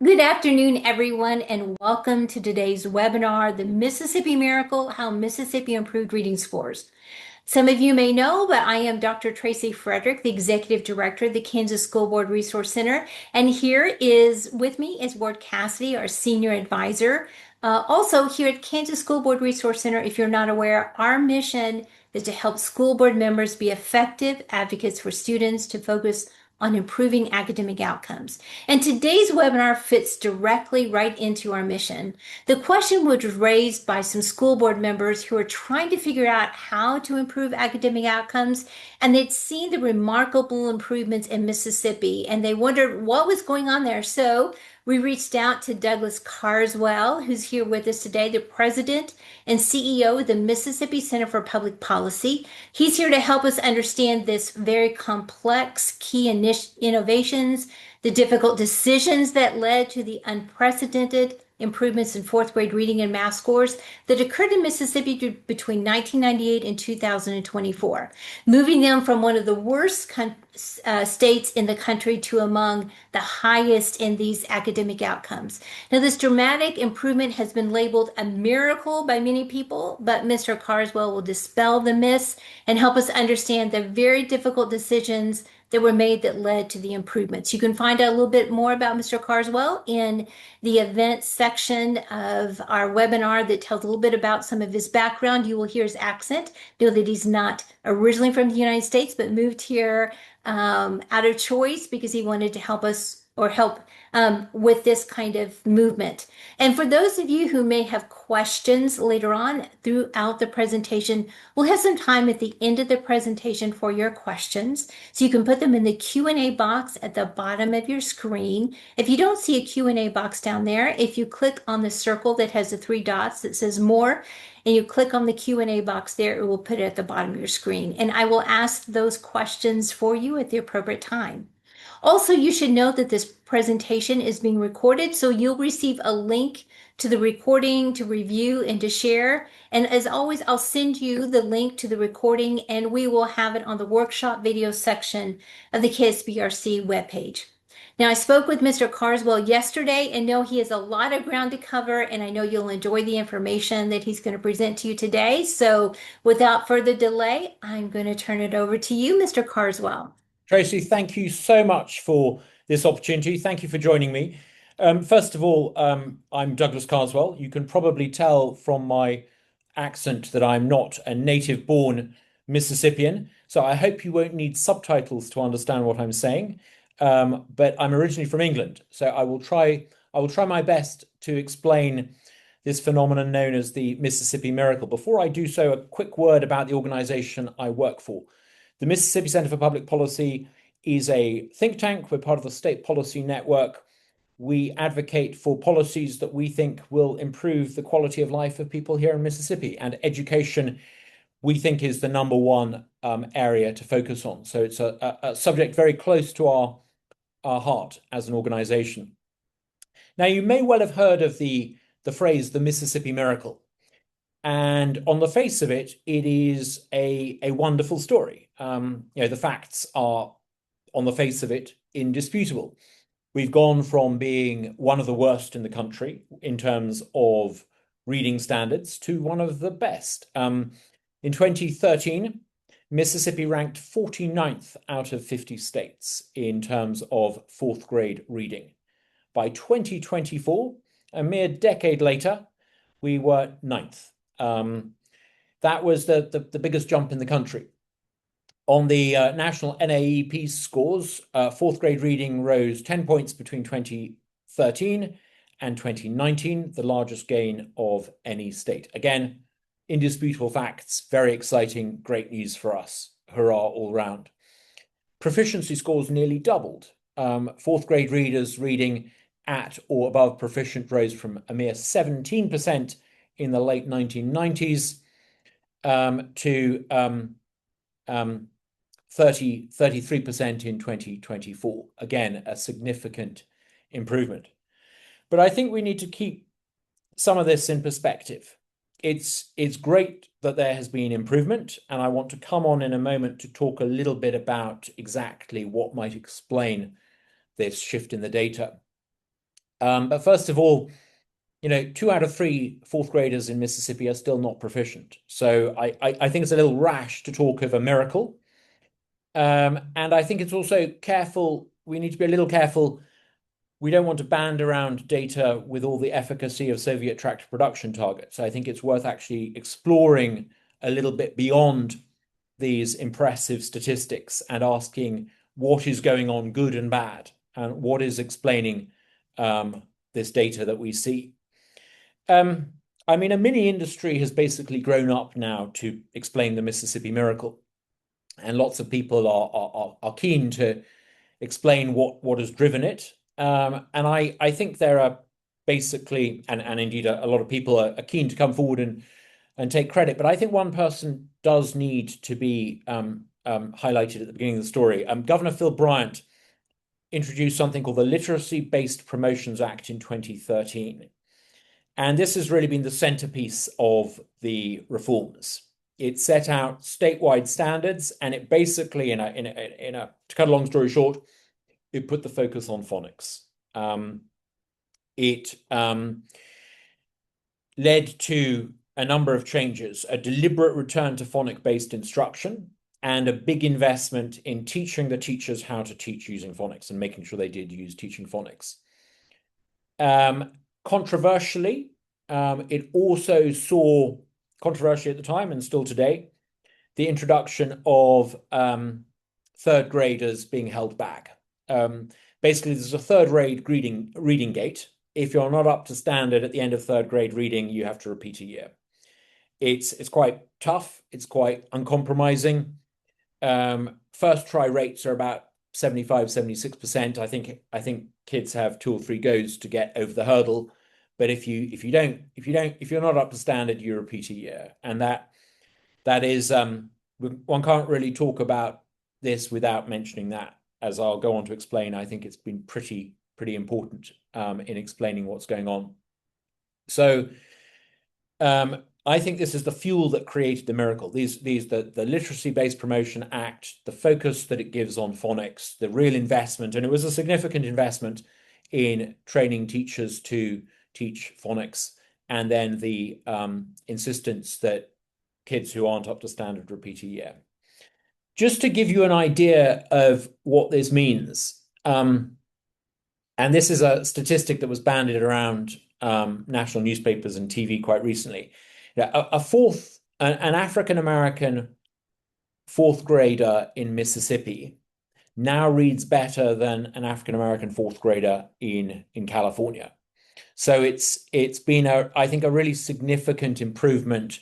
Good afternoon, everyone, and welcome to today's webinar, The Mississippi Miracle, How Mississippi Improved Reading Scores. Some of you may know, but I am Dr. Tracy Frederick, the Executive Director of the Kansas School Board Resource Center. And here is with me is Ward Cassidy, our Senior Advisor. Also here at Kansas School Board Resource Center, if you're not aware, our mission is to help school board members be effective advocates for students to focus on improving academic outcomes. And today's webinar fits directly right into our mission. The question was raised by some school board members who are trying to figure out how to improve academic outcomes, and they'd seen the remarkable improvements in Mississippi, and they wondered what was going on there. So we reached out to Douglas Carswell, who's here with us today, the president and CEO of the Mississippi Center for Public Policy. He's here to help us understand this very complex key innovations, the difficult decisions that led to the unprecedented improvements in fourth grade reading and math scores that occurred in Mississippi between 1998 and 2024, moving them from one of the worst states in the country to among the highest in these academic outcomes. Now, this dramatic improvement has been labeled a miracle by many people, but Mr. Carswell will dispel the myths and help us understand the very difficult decisions that were made that led to the improvements. You can find out a little bit more about Mr. Carswell in the events section of our webinar that tells a little bit about some of his background. You will hear his accent, know that he's not originally from the United States, but moved here out of choice because he wanted to help us or help with this kind of movement. And for those of you who may have questions later on throughout the presentation, we'll have some time at the end of the presentation for your questions. So you can put them in the Q&A box at the bottom of your screen. If you don't see a Q&A box down there, if you click on the circle that has the three dots that says more, and you click on the Q&A box there, it will put it at the bottom of your screen. And I will ask those questions for you at the appropriate time. Also, you should note that this presentation is being recorded, so you'll receive a link to the recording to review and to share. And as always, I'll send you the link to the recording, and we will have it on the workshop video section of the KSBRC webpage. Now, I spoke with Mr. Carswell yesterday and know he has a lot of ground to cover, and I know you'll enjoy the information that he's going to present to you today. So without further delay, I'm going to turn it over to you, Mr. Carswell. Tracy, thank you so much for this opportunity. Thank you for joining me. First of all, I'm Douglas Carswell. You can probably tell from my accent that I'm not a native-born Mississippian, so I hope you won't need subtitles to understand what I'm saying. But I'm originally from England, so I will try my best to explain this phenomenon known as the Mississippi Miracle. Before I do so, a quick word about the organization I work for. The Mississippi Center for Public Policy is a think tank. We're part of the State Policy Network. We advocate for policies that we think will improve the quality of life of people here in Mississippi. And education, we think, is the number one area to focus on. So it's a subject very close to our heart as an organization. Now, you may well have heard of the phrase, the Mississippi Miracle. And on the face of it, it is a wonderful story. The facts are, on the face of it, indisputable. We've gone from being one of the worst in the country in terms of reading standards to one of the best. In 2013, Mississippi ranked 49th out of 50 states in terms of fourth grade reading. By 2024, a mere decade later, we were 9th. That was the biggest jump in the country. On the national NAEP scores, fourth grade reading rose 10 points between 2013 and 2019, the largest gain of any state. Again, indisputable facts, very exciting, great news for us. Hurrah all round. Proficiency scores nearly doubled. Fourth grade readers reading at or above proficient rose from a mere 17% in the late 1990s to 33% in 2024. Again, a significant improvement. But I think we need to keep some of this in perspective. It's great that there has been improvement, and I want to come on in a moment to talk a little bit about exactly what might explain this shift in the data. But first of all, 2 out of 3 fourth graders in Mississippi are still not proficient. So I think it's a little rash to talk of a miracle. And I think it's also careful. We need to be a little careful. We don't want to band around data with all the efficacy of Soviet tractor production targets. I think it's worth actually exploring a little bit beyond these impressive statistics and asking what is going on, good and bad, and what is explaining this data that we see. I mean, a mini industry has basically grown up now to explain the Mississippi miracle, and lots of people are keen to explain what has driven it. And I think there are basically, and indeed a lot of people are keen to come forward and take credit. But I think one person does need to be highlighted at the beginning of the story. Governor Phil Bryant introduced something called the Literacy-Based Promotions Act in 2013. And this has really been the centerpiece of the reforms. It set out statewide standards, and it basically, to cut a long story short, it put the focus on phonics. It led to a number of changes, a deliberate return to phonic-based instruction, and a big investment in teaching the teachers how to teach using phonics and making sure they did use teaching phonics. Controversially, it also saw, controversially at the time and still today, the introduction of third graders being held back. Basically, there's a third grade reading gate. If you're not up to standard at the end of third grade reading, you have to repeat a year. It's quite tough. It's quite uncompromising. First try rates are about 75, 76%. I think kids have 2 or 3 goes to get over the hurdle. But if you're not up to standard, you repeat a year. And that is one can't really talk about this without mentioning that. As I'll go on to explain, I think it's been pretty important in explaining what's going on. So I think this is the fuel that created the miracle. The Literacy-Based Promotion Act, the focus that it gives on phonics, the real investment, and it was a significant investment in training teachers to teach phonics, and then the insistence that kids who aren't up to standard repeat a year. Just to give you an idea of what this means, and this is a statistic that was bandied around national newspapers and TV quite recently. An African-American fourth grader in Mississippi now reads better than an African-American fourth grader in California. So it's been I think a really significant improvement.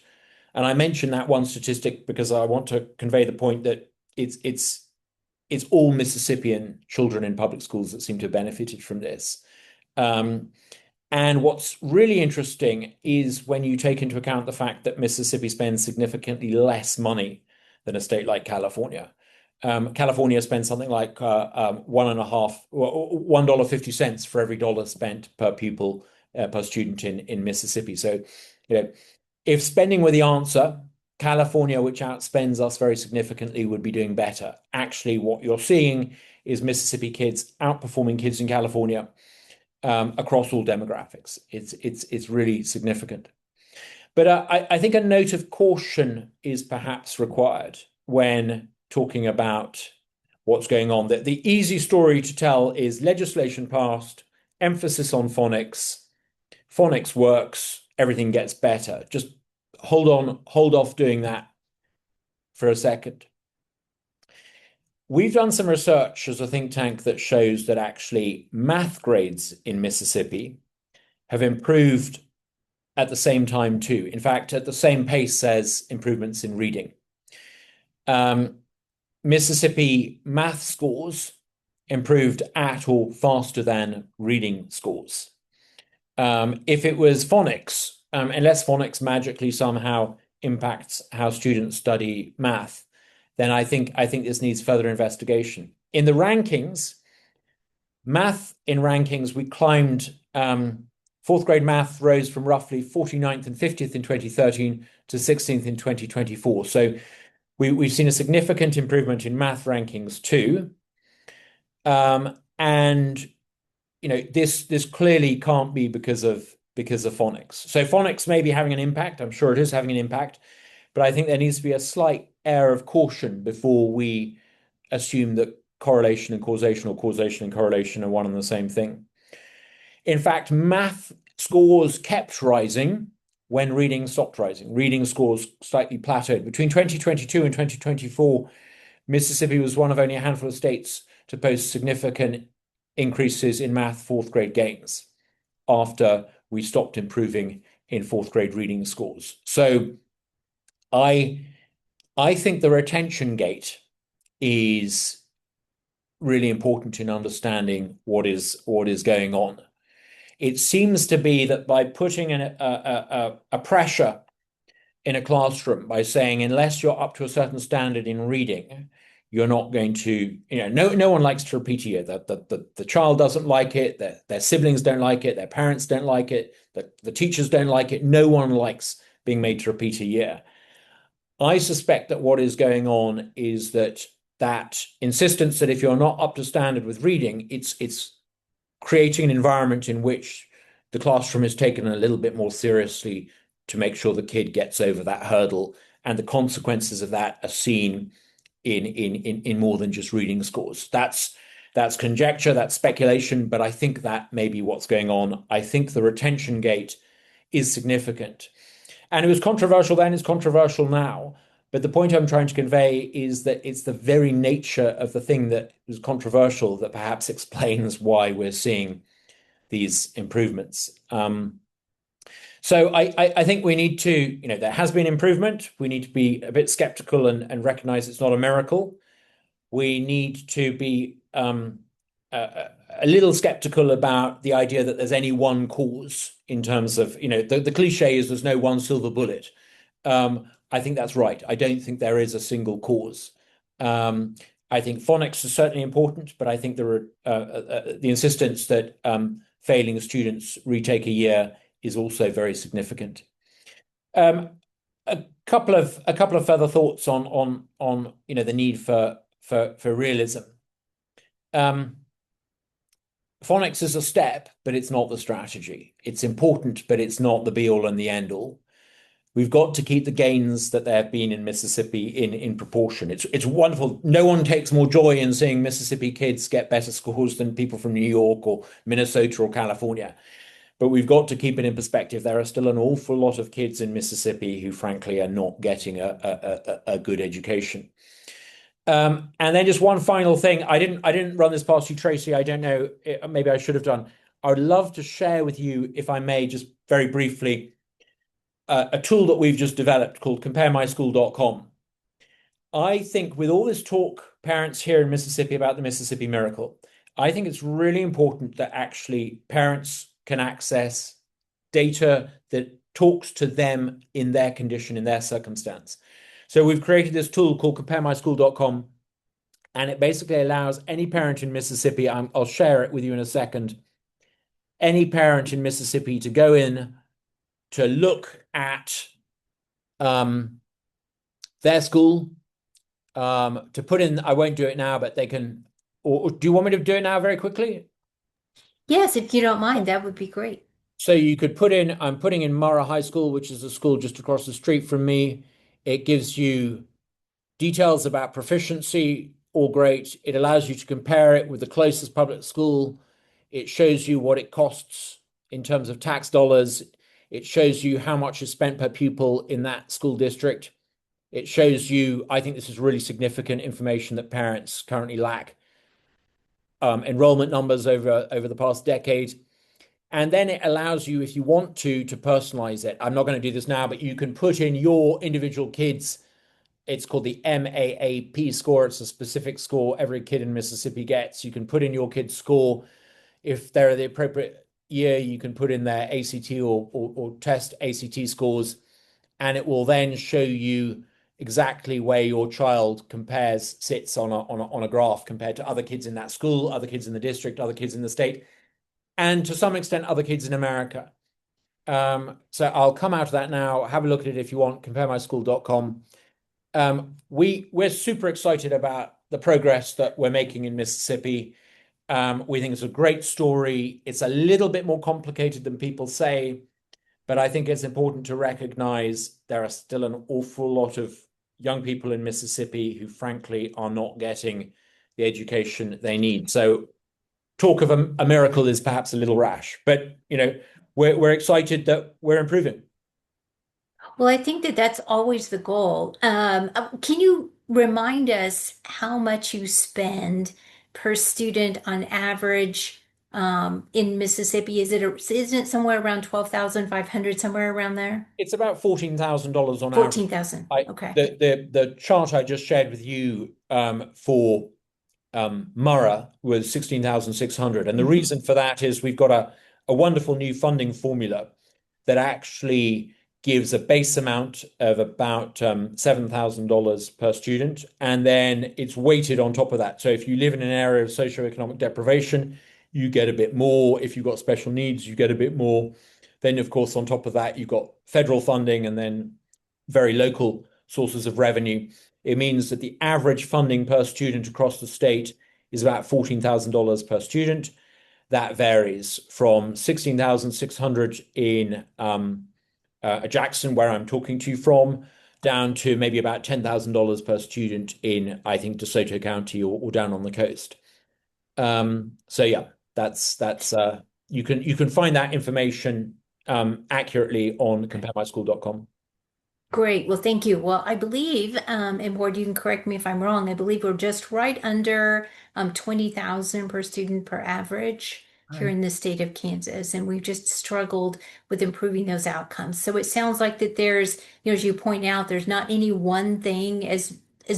And I mention that one statistic because I want to convey the point that it's all Mississippian children in public schools that seem to have benefited from this. And what's really interesting is when you take into account the fact that Mississippi spends significantly less money than a state like California. California spends something like $1.50 for every dollar spent per pupil per student in Mississippi. So, if spending were the answer, California, which outspends us very significantly, would be doing better. Actually, what you're seeing is Mississippi kids outperforming kids in California across all demographics. It's really significant. But I think a note of caution is perhaps required when talking about what's going on. The easy story to tell is legislation passed, emphasis on phonics, phonics works, everything gets better. Just hold off doing that for a second. We've done some research as a think tank that shows that actually math grades in Mississippi have improved at the same time too. In fact, at the same pace as improvements in reading. Mississippi math scores improved at or faster than reading scores. If it was phonics, unless phonics magically somehow impacts how students study math, then I think this needs further investigation. In the rankings, we climbed, fourth grade math rose from roughly 49th and 50th in 2013 to 16th in 2024. So we've seen a significant improvement in math rankings too. And this clearly can't be because of phonics. So phonics may be having an impact. I'm sure it is having an impact, but I think there needs to be a slight air of caution before we assume that correlation and causation or causation and correlation are one and the same thing. In fact, math scores kept rising when reading stopped rising. Reading scores slightly plateaued. Between 2022 and 2024, Mississippi was one of only a handful of states to post significant increases in math fourth grade gains after we stopped improving in fourth grade reading scores. So I think the retention gate is really important in understanding what is going on. It seems to be that by putting a pressure in a classroom by saying, unless you're up to a certain standard in reading, you're not going to, no one likes to repeat a year. The child doesn't like it, their siblings don't like it, their parents don't like it, the teachers don't like it. No one likes being made to repeat a year. I suspect that what is going on is that insistence that if you're not up to standard with reading, it's creating an environment in which the classroom is taken a little bit more seriously to make sure the kid gets over that hurdle, and the consequences of that are seen in more than just reading scores. That's conjecture, that's speculation, but I think that may be what's going on. I think the retention gate is significant. And it was controversial then, it's controversial now. But the point I'm trying to convey is that it's the very nature of the thing that was controversial that perhaps explains why we're seeing these improvements. So I think we need to, there has been improvement. We need to be a bit skeptical and recognize it's not a miracle. We need to be a little skeptical about the idea that there's any one cause in terms of, the cliche is there's no one silver bullet. I think that's right. I don't think there is a single cause. I think phonics is certainly important, but I think the insistence that failing students retake a year is also very significant. A couple of further thoughts on the need for realism. Phonics is a step, but it's not the strategy. It's important, but it's not the be all and the end all. We've got to keep the gains that there have been in Mississippi in proportion. It's wonderful. No one takes more joy in seeing Mississippi kids get better scores than people from New York or Minnesota or California. But we've got to keep it in perspective. There are still an awful lot of kids in Mississippi who, frankly, are not getting a good education. And then just one final thing. I didn't run this past you, Tracy. I don't know. Maybe I should have done. I would love to share with you, if I may, just very briefly, a tool that we've just developed called comparemyschool.com. I think with all this talk, parents here in Mississippi, about the Mississippi Miracle, I think it's really important that actually parents can access data that talks to them in their condition, in their circumstance. So we've created this tool called comparemyschool.com, and it basically allows any parent in Mississippi, I'll share it with you in a second, any parent in Mississippi to go in to look at their school, to put in, I won't do it now, but they can, or do you want me to do it now very quickly? Yes, if you don't mind, that would be great. So you could put in, I'm putting in Murrah High School, which is a school just across the street from me. It gives you details about proficiency, all great. It allows you to compare it with the closest public school. It shows you what it costs in terms of tax dollars. It shows you how much is spent per pupil in that school district. It shows you, I think this is really significant information that parents currently lack, enrollment numbers over the past decade. And then it allows you, if you want to personalize it. I'm not going to do this now, but you can put in your individual kids. It's called the MAAP score. It's a specific score every kid in Mississippi gets. You can put in your kid's score. If they're the appropriate year, you can put in their ACT or test ACT scores, and it will then show you exactly where your child sits on a graph compared to other kids in that school, other kids in the district, other kids in the state, and to some extent other kids in America. So I'll come out of that now. Have a look at it if you want. Comparemyschool.com. We're super excited about the progress that we're making in Mississippi. We think it's a great story. It's a little bit more complicated than people say, but I think it's important to recognize there are still an awful lot of young people in Mississippi who, frankly, are not getting the education they need. So talk of a miracle is perhaps a little rash, but we're excited that we're improving. Well, I think that that's always the goal. Can you remind us how much you spend per student on average in Mississippi? Isn't it somewhere around 12,500, somewhere around there? It's about $14,000 on average. 14,000. I, Okay. the chart I just shared with you for Murrah was 16,600. And the Mhm. reason for that is we've got a wonderful new funding formula that actually gives a base amount of about $7,000 per student. And then it's weighted on top of that. So if you live in an area of socioeconomic deprivation, you get a bit more. If you've got special needs, you get a bit more. Then, of course, on top of that, you've got federal funding and then very local sources of revenue. It means that the average funding per student across the state is about $14,000 per student. That varies from 16,600 in Jackson, where I'm talking to you from, down to maybe about $10,000 per student in, I think, DeSoto County or down on the coast. So yeah, that's you can find that information accurately on compaремyschool.com. Great. Well, thank you. Well, I believe, and Ward, you can correct me if I'm wrong, I believe we're just right under 20,000 per student per average here Right. in the state of Kansas, and we've just struggled with improving those outcomes. So it sounds like that there's, as you point out, there's not any one thing as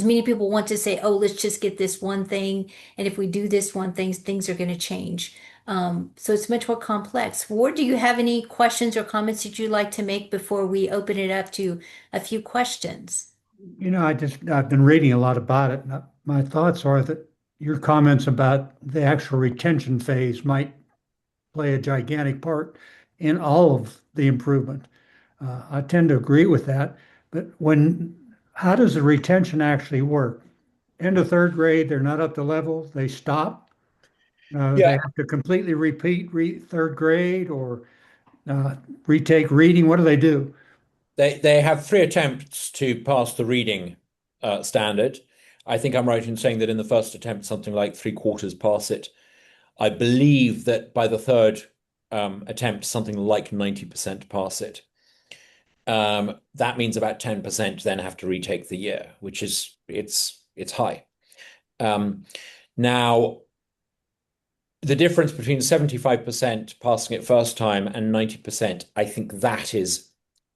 many people want to say, oh, let's just get this one thing, and if we do this one thing, things are going to change. So it's much more complex. Ward, do you have any questions or comments that you'd like to make before we open it up to a few questions? I've been reading a lot about it. And my thoughts are that your comments about the actual retention phase might play a gigantic part in all of the improvement. I tend to agree with that. But how does the retention actually work? End of third grade, they're not up to level, they stop. They Yeah, have to completely repeat third grade or uh, retake reading. What do they do? they have three attempts to pass the reading standard. I think I'm right in saying that in the first attempt, something like three-quarters pass it. I believe that by the third attempt, something like 90% pass it. That means about 10% then have to retake the year, which is it's high. Um, Now, the difference between 75% passing it first time and 90%, I think that is,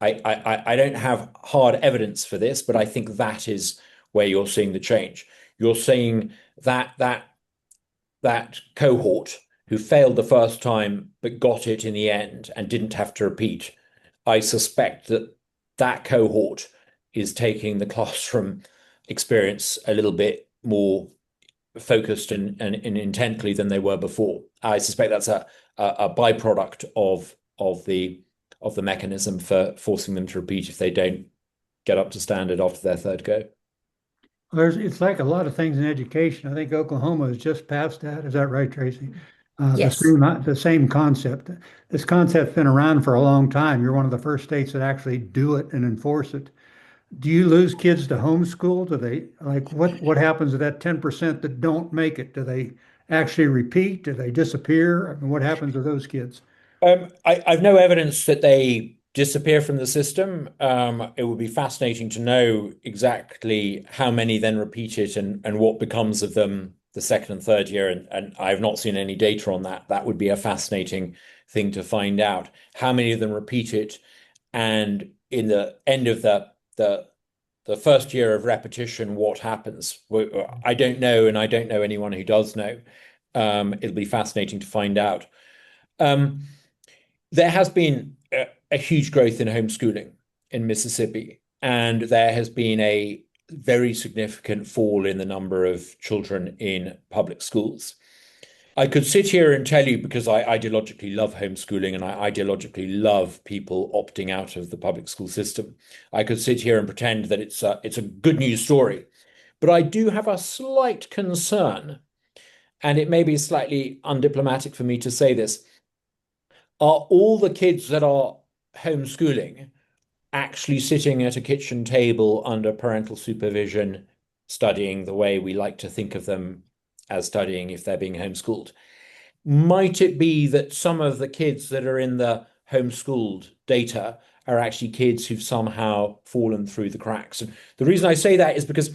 I don't have hard evidence for this, but I think that is where you're seeing the change. You're seeing that cohort who failed the first time but got it in the end and didn't have to repeat. I suspect that that cohort is taking the classroom experience a little bit more focused and intently than they were before. I suspect that's a byproduct of the mechanism for forcing them to repeat if they don't get up to standard after their third go. It's like a lot of things in education. I think Oklahoma has just passed that. Is that right, Tracy? Yes. The same concept. This concept's been around for a long time. You're one of the first states that actually do it and enforce it. Do you lose kids to homeschool? Do they like what happens to that 10% that don't make it? Do they actually repeat? Do they disappear? I mean, what happens to those kids? I've no evidence that they disappear from the system. It would be fascinating to know exactly how many then repeat it and what becomes of them the second and third year. And I've not seen any data on that. That would be a fascinating thing to find out. How many of them repeat it? And in the end of the first year of repetition, what happens? I don't know, and I don't know anyone who does know. It'll be fascinating to find out. Um, there has been a huge growth in homeschooling in Mississippi, and there has been a very significant fall in the number of children in public schools. I could sit here and tell you because I ideologically love homeschooling and I ideologically love people opting out of the public school system. I could sit here and pretend that it's a good news story, but I do have a slight concern and it may be slightly undiplomatic for me to say this, are all the kids that are homeschooling actually sitting at a kitchen table under parental supervision, studying the way we like to think of them as studying if they're being homeschooled? Might it be that some of the kids that are in the homeschooled data are actually kids who've somehow fallen through the cracks? And the reason I say that is because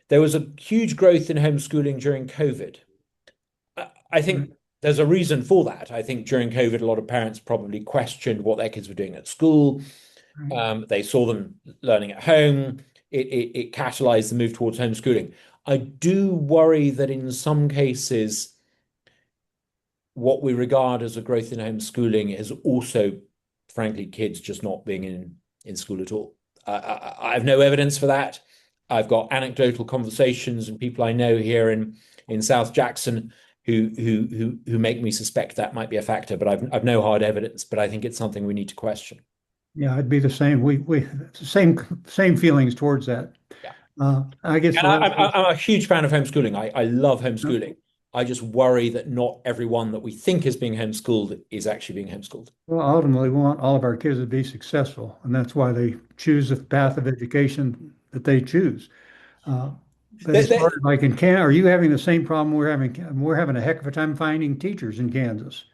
there was a huge growth in homeschooling during COVID. I Right, think there's a reason for that. I think during COVID, a lot of parents probably questioned what their kids were doing at school. right. They saw them learning at home. It catalyzed the move towards homeschooling. I do worry that in some cases, what we regard as a growth in homeschooling is also, frankly, kids just not being in school at all. I have no evidence for that. I've got anecdotal conversations and people I know here in South Jackson who make me suspect that might be a factor, but I've no hard evidence. But I think it's something we need to question. Yeah, I'd be the same. We same feelings towards that. Yeah. I guess And the last I'm a huge fan of homeschooling. I love homeschooling. I just worry that not everyone that we think is being homeschooled is actually being homeschooled. well, ultimately, we want all of our kids to be successful, and that's why they choose the path of education that they choose. Uh, but They- as far they- as like in Can, are you having the same problem we're having? We're having a heck of a time finding teachers in Kansas.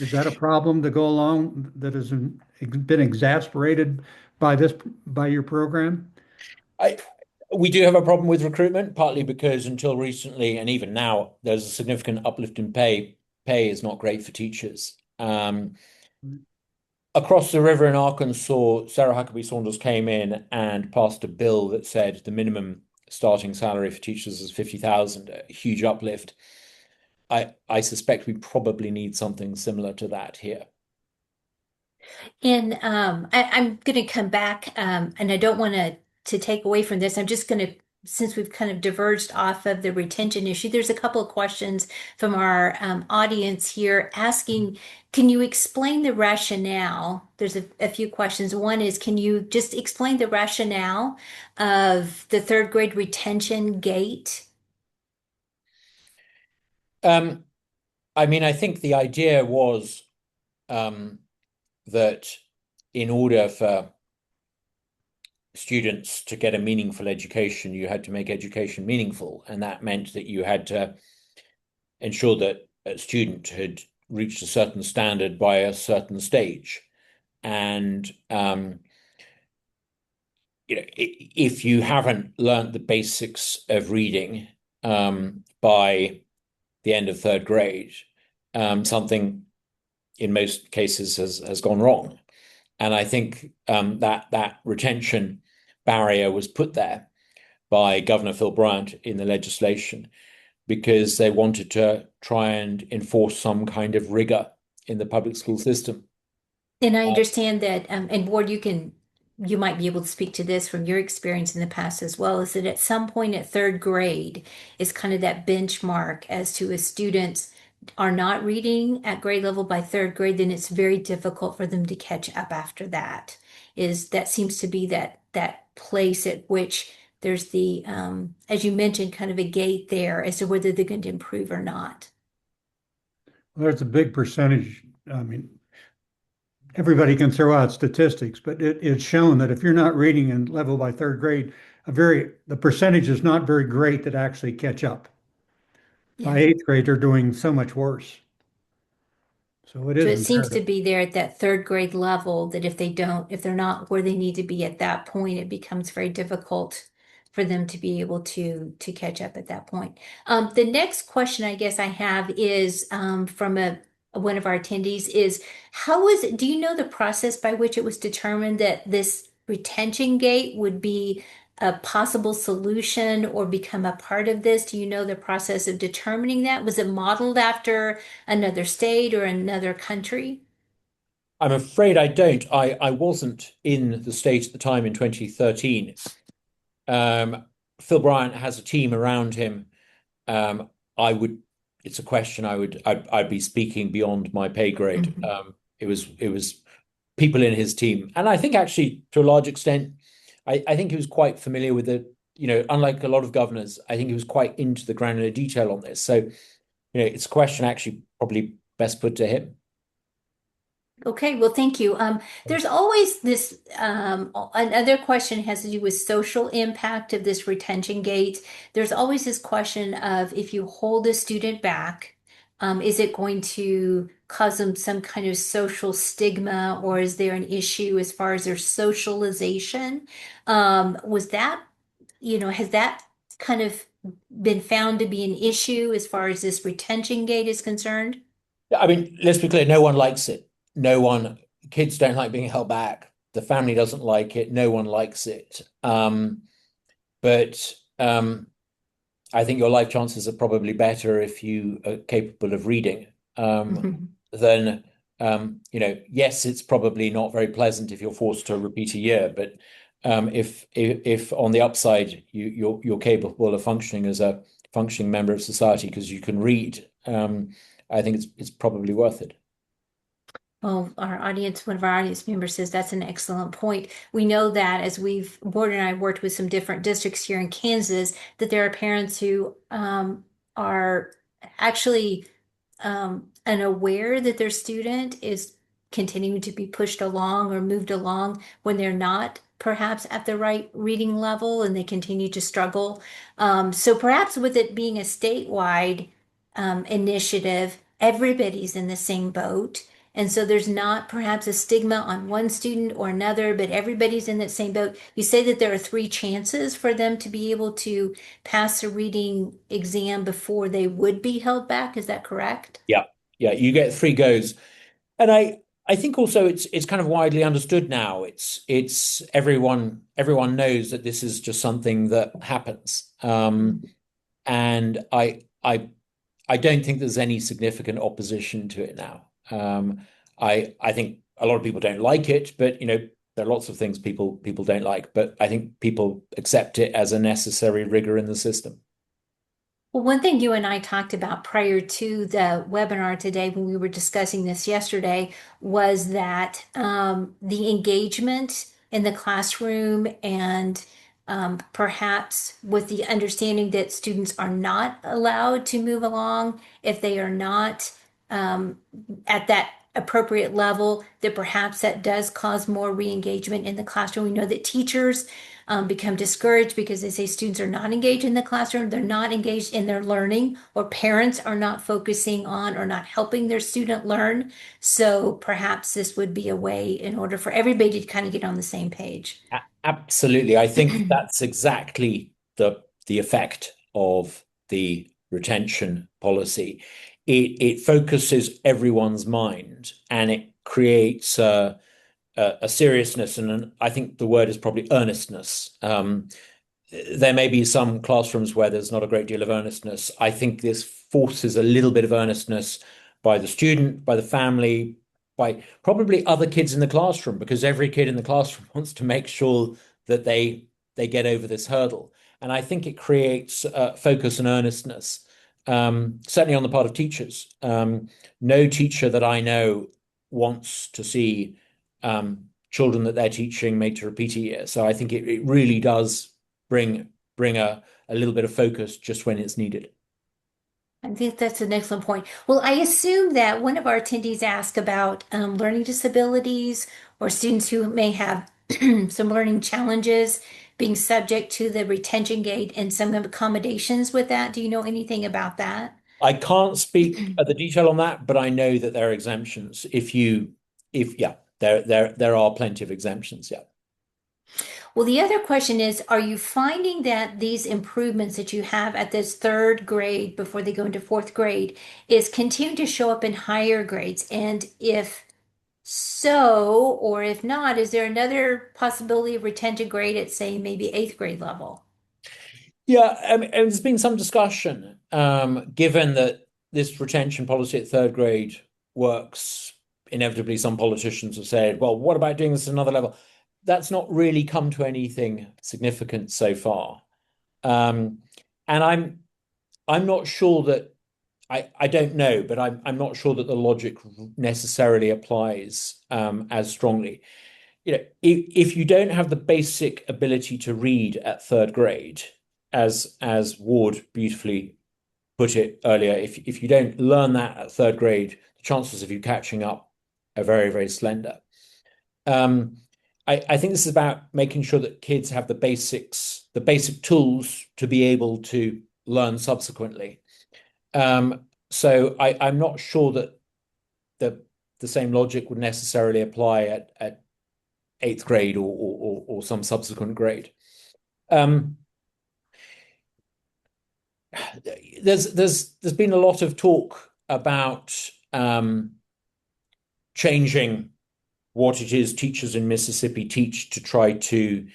Is that a problem to go along that has been exasperated by this by your program? I, we do have a problem with recruitment, partly because until recently, and even now, there's a significant uplift in pay. Pay is not great for teachers. Across the river in Arkansas, Sarah Huckabee Sanders came in and passed a bill that said the minimum starting salary for teachers is 50,000, a huge uplift. I suspect we probably need something similar to that here. And I'm going to come back, and I don't want to take away from this. I'm just going to, since we've kind of diverged off of the retention issue, there's a couple of questions from our audience here asking, can you explain the rationale? There's a few questions. One is, can you just explain the rationale of the third grade retention gate? Um, I mean, I think the idea was um, that in order for students to get a meaningful education, you had to make education meaningful. And that meant that you had to ensure that a student had reached a certain standard by a certain stage. And if you haven't learned the basics of reading by the end of third grade, something in most cases has gone wrong. And I think that retention barrier was put there by Governor Phil Bryant in the legislation because they wanted to try and enforce some kind of rigor in the public school system. And I understand that, and Ward, you might be able to speak to this from your experience in the past as well, is that at some point at third grade is kind of that benchmark as to if students are not reading at grade level by third grade, then it's very difficult for them to catch up after that. That seems to be that place at which there's the, as you mentioned, kind of a gate there as to whether they're going to improve or not. There's a big percentage. I mean, everybody can throw out statistics, but it's shown that if you're not reading in level by third grade, the percentage is not very great that actually catch up. By Yeah. eighth grade, they're doing so much worse. So it So is it seems to imperative. be there at that third grade level that if they're not where they need to be at that point, it becomes very difficult for them to be able to catch up at that point. The next question I guess I have is from one of our attendees is do you know the process by which it was determined that this retention gate would be a possible solution or become a part of this? Do you know the process of determining that? Was it modeled after another state or another country? I'm afraid I don't. I wasn't in the state at the time in 2013. Phil Bryant has a team around him. Um, I would. It's a question I'd be speaking beyond my pay grade. Mhm. It was people in his team, and I think actually to a large extent, I think he was quite familiar with the. Unlike a lot of governors, I think he was quite into the granular detail on this. So it's a question actually probably best put to him. Okay, well, thank you. There's always this, another question has to do with social impact of this retention gate. There's always this question of if you hold a student back, is it going to cause them some kind of social stigma, or is there an issue as far as their socialization? Was that, has that kind of been found to be an issue as far as this retention gate is concerned? I mean, let's be clear, no one likes it. No one, kids don't like being held back. The family doesn't like it. No one likes it. But I think your life chances are probably better if you are capable of reading. Then, yes, it's probably not very pleasant if you're forced to repeat a year, but if on the upside you're capable of functioning as a functioning member of society because you can read, I think it's probably worth it. Well, one of our audience members says that's an excellent point. We know that as Ward and I worked with some different districts here in Kansas, that there are parents who are actually unaware that their student is continuing to be pushed along or moved along when they're not perhaps at the right reading level and they continue to struggle. So perhaps with it being a statewide initiative, everybody's in the same boat. And so there's not perhaps a stigma on one student or another, but everybody's in that same boat. You say that there are three chances for them to be able to pass a reading exam before they would be held back. Is that correct? Yeah, yeah, you get three goes, and I think also it's kind of widely understood now. It's everyone knows that this is just something that happens, and I don't think there's any significant opposition to it now. I think a lot of people don't like it, but there are lots of things people don't like, but I think people accept it as a necessary rigor in the system. Well, one thing you and I talked about prior to the webinar today, when we were discussing this yesterday, was that the engagement in the classroom and perhaps with the understanding that students are not allowed to move along if they are not at that appropriate level, that perhaps that does cause more re-engagement in the classroom. We know that teachers become discouraged because they say students are not engaged in the classroom, they're not engaged in their learning, or parents are not focusing on or not helping their student learn. So perhaps this would be a way in order for everybody to kind of get on the same page. Absolutely. I think that's exactly the effect of the retention policy. It focuses everyone's mind and it creates a seriousness and I think the word is probably earnestness. There may be some classrooms where there's not a great deal of earnestness. I think this forces a little bit of earnestness by the student, by the family, by probably other kids in the classroom, because every kid in the classroom wants to make sure that they get over this hurdle. And I think it creates focus and earnestness, certainly on the part of teachers. No teacher that I know wants to see children that they're teaching made to repeat a year. So I think it really does bring a little bit of focus just when it's needed. I think that's an excellent point. Well, I assume that one of our attendees asked about learning disabilities or students who may have some learning challenges being subject to the retention gate and some accommodations with that. Do you know anything about that? I can't speak at the detail on that, but I know that there are exemptions. If yeah, there are plenty of exemptions. Yeah. Well, the other question is, are you finding that these improvements that you have at this third grade before they go into fourth grade is continuing to show up in higher grades? And if so, or if not, is there another possibility of retention grade at, say, maybe eighth grade level? Yeah, I mean, and there's been some discussion, given that this retention policy at third grade works. Inevitably, some politicians have said, well, what about doing this at another level? That's not really come to anything significant so far. And I'm not sure that I don't know, but I'm not sure that the logic necessarily applies as strongly. If you don't have the basic ability to read at third grade, as Ward beautifully put it earlier, if you don't learn that at third grade, the chances of you catching up are very, very slender. Um, I think this is about making sure that kids have the basics, the basic tools to be able to learn subsequently. So I'm not sure that the same logic would necessarily apply at eighth grade or some subsequent grade. Um, there's been a lot of talk about changing what it is teachers in Mississippi teach to try to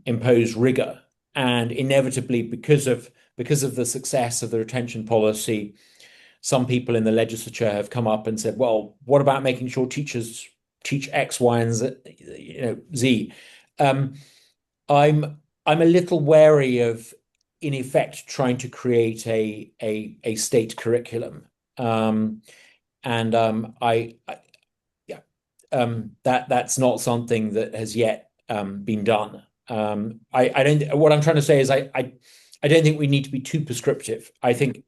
impose rigor. And inevitably, because of the success of the retention policy, some people in the legislature have come up and said, well, what about making sure teachers teach X, Y, and Z, Z? Um, I'm a little wary of, in effect, trying to create a state curriculum. And I yeah, that's not something that has yet been done. I don't. What I'm trying to say is I don't think we need to be too prescriptive. I think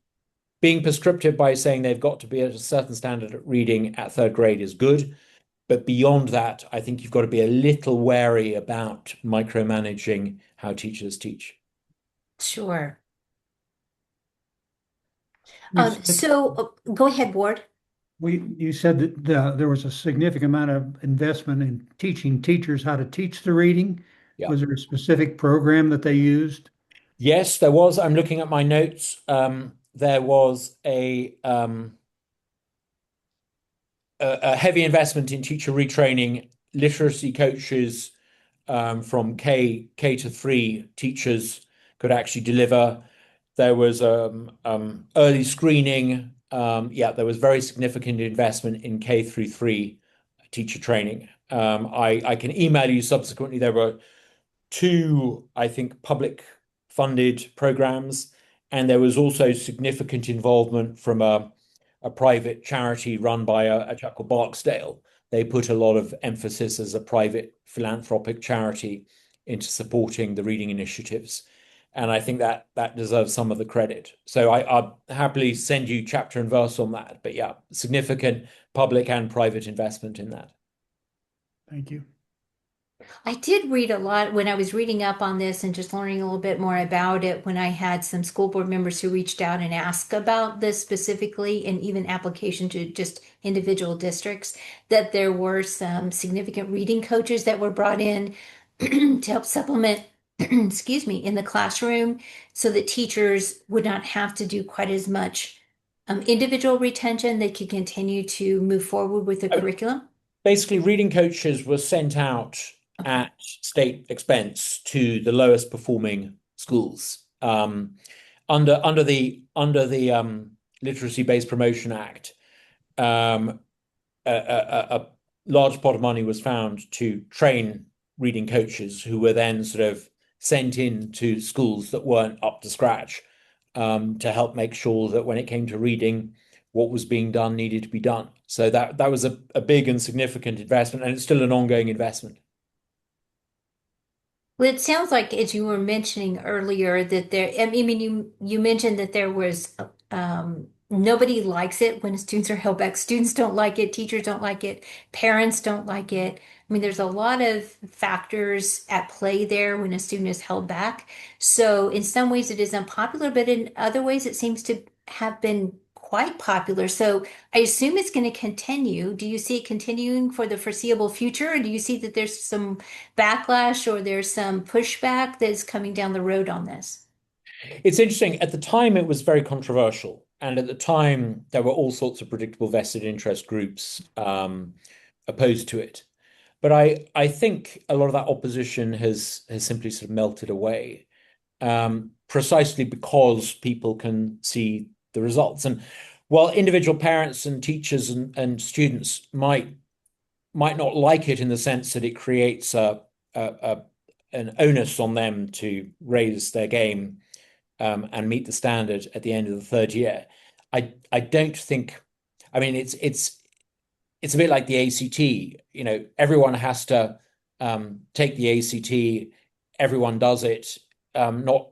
being prescriptive by saying they've got to be at a certain standard at reading at third grade is good. But beyond that, I think you've got to be a little wary about micromanaging how teachers teach. Sure. You said, Go ahead, Ward. you said that there was a significant amount of investment in teaching teachers how to teach the reading. Yeah. Was there a specific program that they used? Yes, there was. I'm looking at my notes. There was a heavy investment in teacher retraining, literacy coaches from K to 3 teachers could actually deliver. There was early screening. Yeah, there was very significant investment in K through 3 teacher training. I can email you subsequently. There were 2, I think, public funded programs, and there was also significant involvement from a private charity run by a chap called Barksdale. They put a lot of emphasis as a private philanthropic charity into supporting the reading initiatives. And I think that deserves some of the credit. So I'll happily send you chapter and verse on that. But yeah, significant public and private investment in that. Thank you. I did read a lot when I was reading up on this and just learning a little bit more about it when I had some school board members who reached out and asked about this specifically and even application to just individual districts, that there were some significant reading coaches that were brought in to help supplement, excuse me, in the classroom so that teachers would not have to do quite as much individual retention. They could continue to move forward with the curriculum. Basically, reading coaches were sent out Okay. at state expense to the lowest performing schools. Under the Literacy-Based Promotion Act, a large pot of money was found to train reading coaches who were then sort of sent in to schools that weren't up to scratch, to help make sure that when it came to reading, what was being done needed to be done. So that was a big and significant investment, and it's still an ongoing investment. Well, it sounds like, as you were mentioning earlier, that I mean, you mentioned that there was nobody likes it when students are held back. Students don't like it, teachers don't like it, parents don't like it. I mean, there's a lot of factors at play there when a student is held back. So in some ways it is unpopular, but in other ways it seems to have been quite popular. So I assume it's going to continue. Do you see it continuing for the foreseeable future, or do you see that there's some backlash or there's some pushback that's coming down the road on this? It's interesting. At the time, it was very controversial, and at the time, there were all sorts of predictable vested interest groups opposed to it. But I think a lot of that opposition has simply sort of melted away, precisely because people can see the results. And while individual parents and teachers and students might not like it in the sense that it creates a an onus on them to raise their game and meet the standard at the end of the third year, I don't think. I mean, it's a bit like the ACT. You know, everyone has to take the ACT. Everyone does it. Not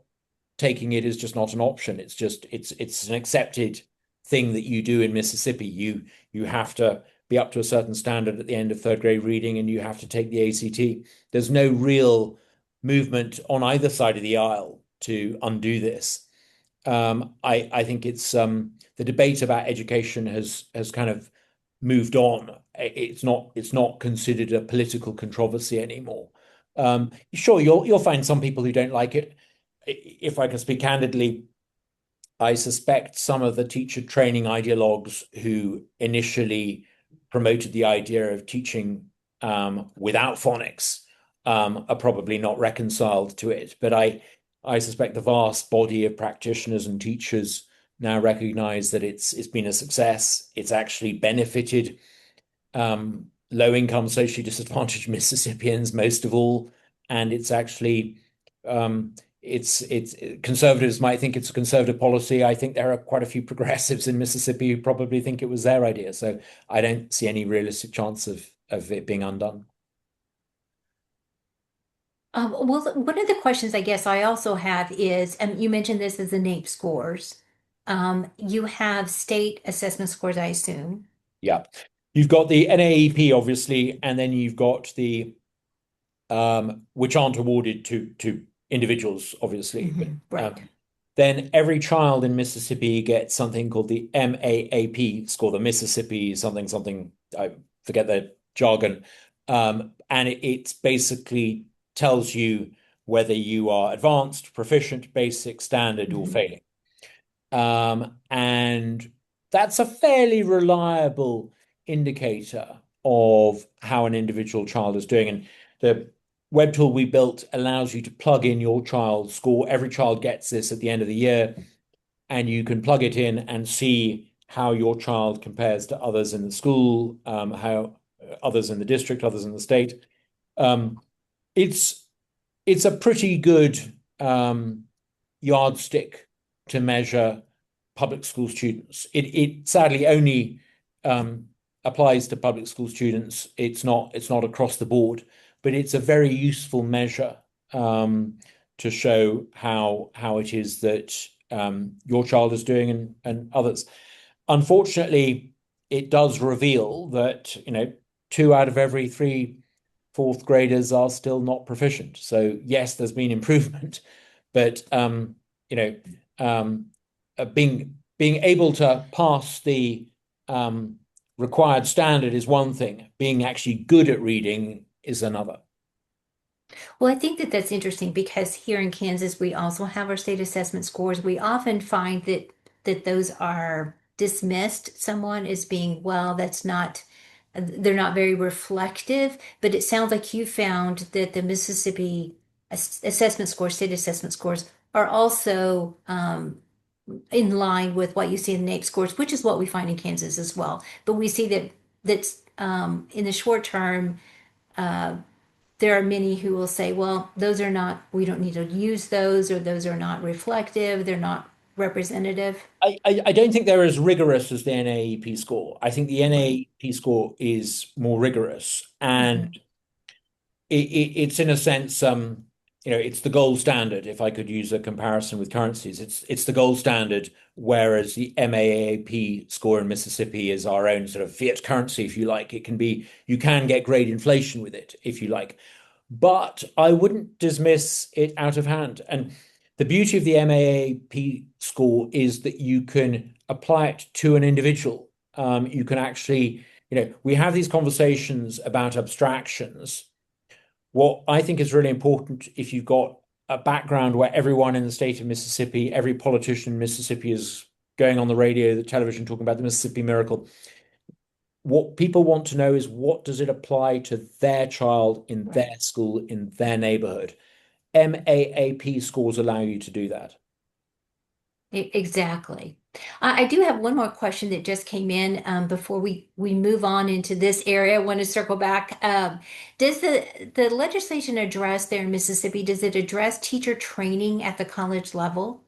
taking it is just not an option. It's an accepted thing that you do in Mississippi. You have to be up to a certain standard at the end of third grade reading, and you have to take the ACT. There's no real movement on either side of the aisle to undo this. I think it's the debate about education has kind of moved on. It's not considered a political controversy anymore. Sure, you'll find some people who don't like it. If I can speak candidly, I suspect some of the teacher training ideologues who initially promoted the idea of teaching without phonics are probably not reconciled to it. But I suspect the vast body of practitioners and teachers now recognize that it's been a success. It's actually benefited low-income, socially disadvantaged Mississippians most of all, and it's actually it's conservatives might think it's a conservative policy. I think there are quite a few progressives in Mississippi who probably think it was their idea. So I don't see any realistic chance of it being undone. Well, one of the questions I guess I also have is, you mentioned this as the NAEP scores. You have state assessment scores, I assume. Yeah. You've got the NAEP, obviously, and then you've got the which aren't awarded to individuals, obviously. Right. Then every child in Mississippi gets something called the MAAP score, the Mississippi something something, I forget the jargon. And it basically tells you whether you are advanced, proficient, basic, standard, or failing. And that's a fairly reliable indicator of how an individual child is doing. And the web tool we built allows you to plug in your child's score. Every child gets this at the end of the year, and you can plug it in and see how your child compares to others in the school, how others in the district, others in the state. It's a pretty good yardstick to measure public school students. It sadly only applies to public school students. It's not across the board, but it's a very useful measure to show how it is that your child is doing and others. Unfortunately, it does reveal that 2 out of every 3 fourth graders are still not proficient. So yes, there's been improvement, but being able to pass the required standard is one thing. Being actually good at reading is another. Well, I think that that's interesting because here in Kansas, we also have our state assessment scores. We often find that those are dismissed somewhat as being, well, they're not very reflective, but it sounds like you found that the Mississippi assessment scores, state assessment scores, are also in line with what you see in the NAEP scores, which is what we find in Kansas as well. But we see that's in the short term, there are many who will say, well, we don't need to use those, or those are not reflective, they're not representative. I don't think they're as rigorous as the NAEP score. I think the Right. NAEP score is more rigorous, and it's in a sense, it's the gold standard. If I could use a comparison with currencies, it's the gold standard, whereas the MAAP score in Mississippi is our own sort of fiat currency, if you like. You can get great inflation with it, if you like, but I wouldn't dismiss it out of hand. And the beauty of the MAAP score is that you can apply it to an individual. You can actually, we have these conversations about abstractions. What I think is really important, if you've got a background where everyone in the state of Mississippi, every politician in Mississippi is going on the radio, the television, talking about the Mississippi Miracle, what people want to know is, what does it apply to their child in their school, in their neighborhood? MAAP scores allow you to do that. Exactly. I do have one more question that just came in before we move on into this area. I want to circle back. Does the legislation address there in Mississippi, does it address teacher training at the college level?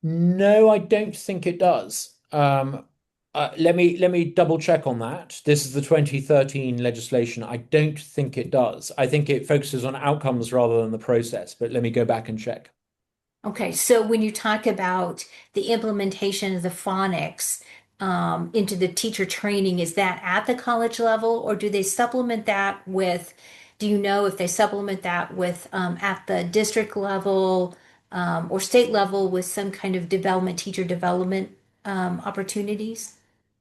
No, I don't think it does. Let me double check on that. This is the 2013 legislation. I don't think it does. I think it focuses on outcomes rather than the process, but let me go back and check. Okay, so when you talk about the implementation of the phonics into the teacher training, is that at the college level, or do they supplement that with, do you know if they supplement that with at the district level or state level with some kind of development, teacher development opportunities?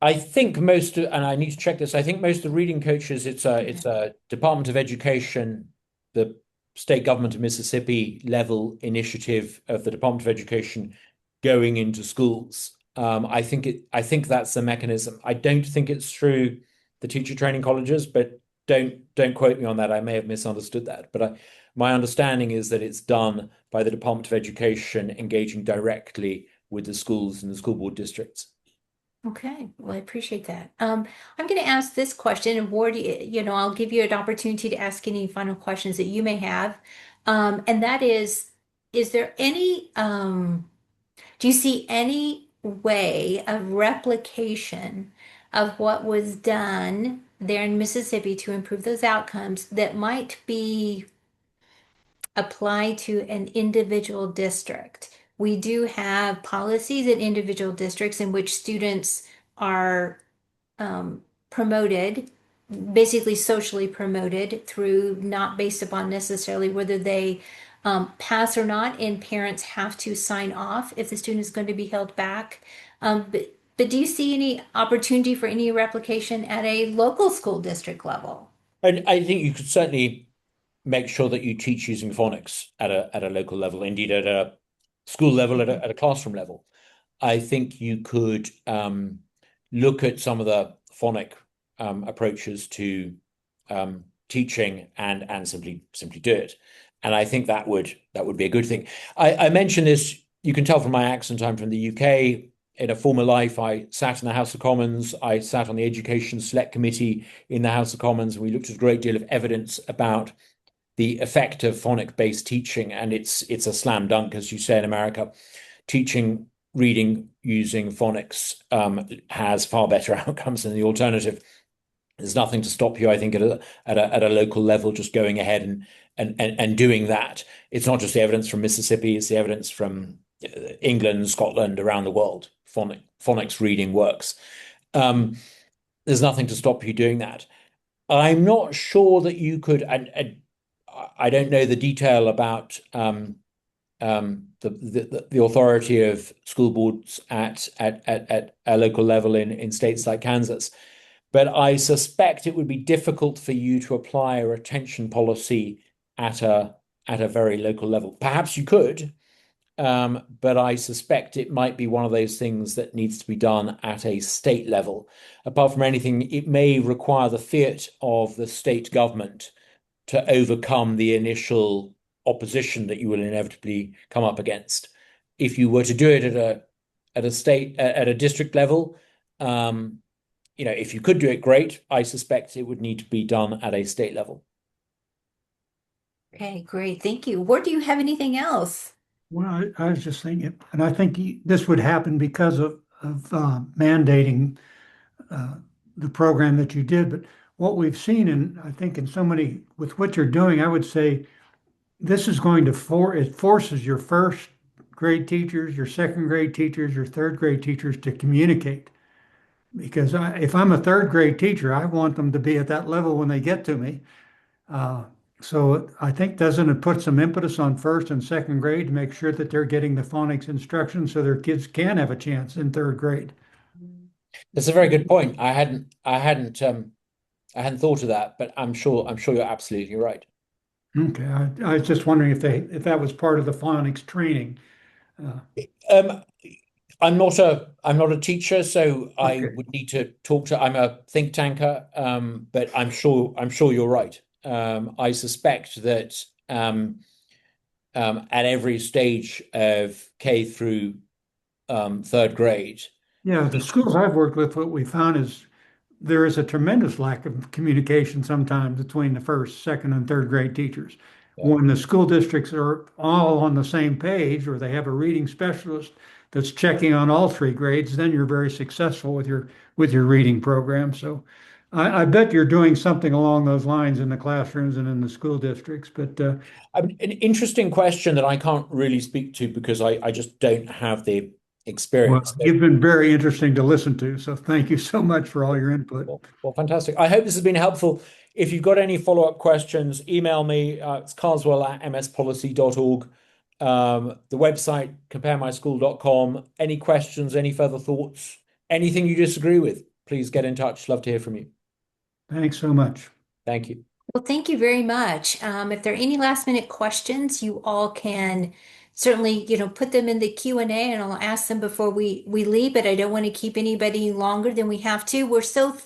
I think and I need to check this, I think most of the reading coaches, Okay. it's a Department of Education, the state government of Mississippi level initiative of the Department of Education going into schools. I think that's the mechanism. I don't think it's through the teacher training colleges, but don't quote me on that. I may have misunderstood that. My understanding is that it's done by the Department of Education engaging directly with the schools and the school board districts. Okay, well, I appreciate that. I'm going to ask this question, and Ward, I'll give you an opportunity to ask any final questions that you may have. And that is there any, do you see any way of replication of what was done there in Mississippi to improve those outcomes that might be applied to an individual district? We do have policies in individual districts in which students are promoted, basically socially promoted through not based upon necessarily whether they pass or not, and parents have to sign off if the student is going to be held back. But do you see any opportunity for any replication at a local school district level? And I think you could certainly make sure that you teach using phonics at a local level, indeed at a school level, at a classroom level. I think you could look at some of the phonic approaches to teaching and simply do it. And I think that would be a good thing. I mentioned this, you can tell from my accent, I'm from the UK. In a former life, I sat in the House of Commons. I sat on the Education Select Committee in the House of Commons, and we looked at a great deal of evidence about the effect of phonic-based teaching, and it's a slam dunk, as you say in America. Teaching reading using phonics has far better outcomes than the alternative. There's nothing to stop you, I think, at a local level, just going ahead and doing that. It's not just the evidence from Mississippi; it's the evidence from England, Scotland, around the world. Phonics reading works. There's nothing to stop you doing that. I'm not sure that you could, and I don't know the detail about the authority of school boards at a local level in states like Kansas, but I suspect it would be difficult for you to apply a retention policy at a very local level. Perhaps you could, but I suspect it might be one of those things that needs to be done at a state level. Apart from anything, it may require the fiat of the state government to overcome the initial opposition that you will inevitably come up against. If you were to do it at a district level, if you could do it, great. I suspect it would need to be done at a state level. Okay, great. Thank you. Ward, do you have anything else? Well, I was just thinking, and I think this would happen because of mandating uh, the program that you did. But what we've seen, and I think in so many with what you're doing, I would say this is going to it forces your first grade teachers, your second grade teachers, your third grade teachers to communicate. Because if I'm a third grade teacher, I want them to be at that level when they get to me. Uh, so I think doesn't it put some impetus on first and second grade to make sure that they're getting the phonics instruction so their kids can have a chance in third grade? That's a very good point. I hadn't thought of that, but I'm sure you're absolutely right. Okay, I was just wondering if that was part of the phonics training. Uh, Um, I'm not a teacher, so I okay, would need to talk to. I'm a think tanker, but I'm sure you're right. I suspect that at every stage of K through third grade, yeah, the schools I've worked with, what we found is there is a tremendous lack of communication sometimes between the first, second, and third grade teachers. yeah. When the school districts are all on the same page, or they have a reading specialist that's checking on all three grades, then you're very successful with your reading program. So I bet you're doing something along those lines in the classrooms and in the school districts, but An interesting question that I can't really speak to because I just don't have the well, experience. you've been very interesting to listen to. So thank you so much for all your input. Well, fantastic. I hope this has been helpful. If you've got any follow-up questions, email me. It's carswell@mspolicy.org. The website, comparemyschool.com. Any questions, any further thoughts, anything you disagree with, please get in touch. Love to hear from you. Thanks so much. Thank you. Well, thank you very much. If there are any last minute questions, you all can certainly, put them in the Q&A and I'll ask them before we leave, but I don't want to keep anybody longer than we have to. We're so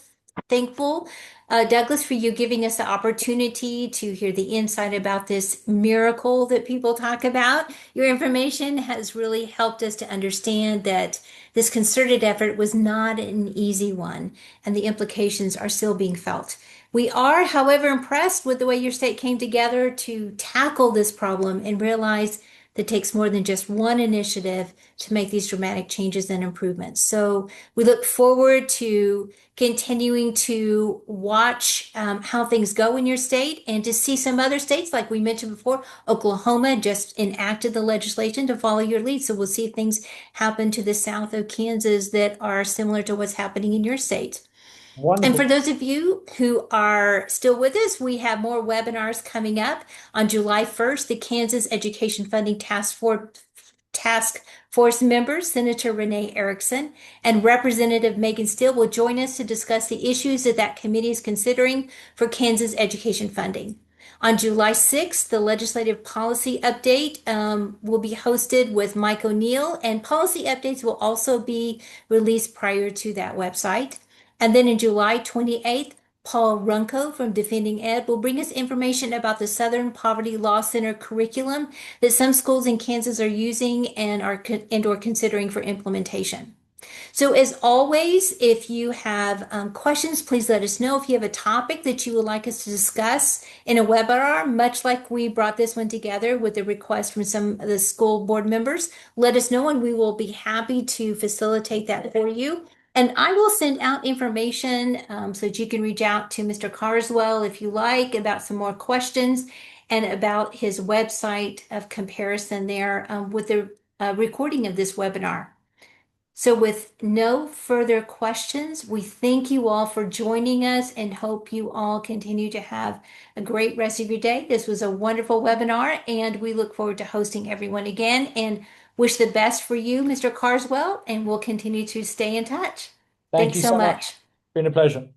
thankful, Douglas, for you giving us the opportunity to hear the insight about this miracle that people talk about. Your information has really helped us to understand that this concerted effort was not an easy one, and the implications are still being felt. We are, however, impressed with the way your state came together to tackle this problem and realize that it takes more than just one initiative to make these dramatic changes and improvements. So we look forward to continuing to watch how things go in your state and to see some other states, like we mentioned before. Oklahoma just enacted the legislation to follow your lead. So we'll see things happen to the south of Kansas that are similar to what's happening in your state. And for Wonderful. those of you who are still with us, we have more webinars coming up. On July 1st, the Kansas Education Funding Task Force members, Senator Renee Erickson and Representative Megan Steele, will join us to discuss the issues that committee is considering for Kansas education funding. On July 6th, the Legislative Policy Update will be hosted with Mike O'Neill, and policy updates will also be released prior to that website. And then in July 28th, Paul Runco from Defending Ed will bring us information about the Southern Poverty Law Center curriculum that some schools in Kansas are using and or considering for implementation. So as always, if you have questions, please let us know. If you have a topic that you would like us to discuss in a webinar, much like we brought this one together with a request from some of the school board members, let us know and we will be happy to facilitate that for you. And I will send out information so that you can reach out to Mr. Carswell if you like about some more questions and about his website of comparison there with the recording of this webinar. So with no further questions, we thank you all for joining us and hope you all continue to have a great rest of your day. This was a wonderful webinar and we look forward to hosting everyone again and wish the best for you, Mr. Carswell, and we'll continue to stay in touch. Thank Thanks you so so much. much. Been a pleasure.